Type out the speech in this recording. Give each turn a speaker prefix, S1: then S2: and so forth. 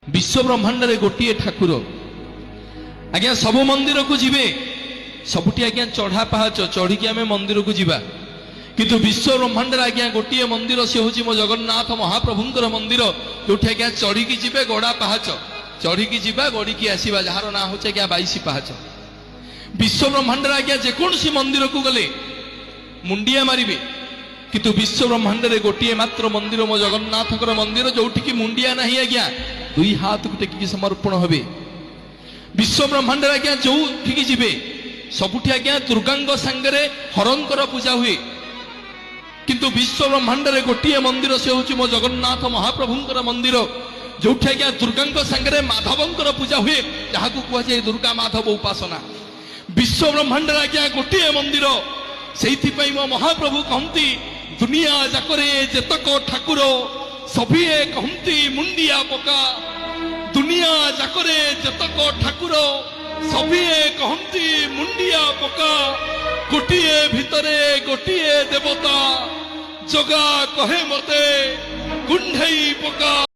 S1: विश्व ब्रह्मांड रे गोटे ठाकुर आज्ञा सब मंदिर को जीवे सबुटी आज्ञा चढ़ा पाहाच चढ़ी आम मंदिर को जीवा किंतु विश्व ब्रह्मांड आज्ञा गोटे मंदिर से हूँ मो जगन्नाथ महाप्रभुंकर मंदिर जो आज्ञा चढ़ी जीवे गड़ा पाहाच चढ़ी जीवा गड़ी की आसवा जार ना हूँ आज्ञा 22 पाहाच विश्व ब्रह्मांड आज्ञा जेकोसी मंदिर को गले मुंडिया मारे किंतु विश्व ब्रह्मांड रे गोटे मात्र मंदिर मो जगन्नाथ मंदिर जोटि मुंडिया नहीं आज्ञा दुई हाथ को टेकिकी समर्पण हे विश्व ब्रह्मांड आज्ञा जो जीवे सबुठी आज्ञा दुर्गांग सांगरे हरंकर पूजा हुए किंतु विश्व ब्रह्मांड रे गोटे मंदिर से हूँ मो जगन्नाथ महाप्रभुंकर मंदिर जो आज्ञा दुर्गांग सांगरे माधवंकर पूजा हुए जहाँ कहुए दुर्गा माधव उपासना विश्व ब्रह्मांड आज्ञा गोटे मंदिर से मो महाप्रभु कहती दुनिया जाकरे जेतक ठाकुर सभी कहती मुंडिया पका दुनिया जाकरे जेतक ठाकुर सभी कहती मुंडिया पका गोटिए भितरे गोटिए देवता जगा कहे मते कुंढई पका।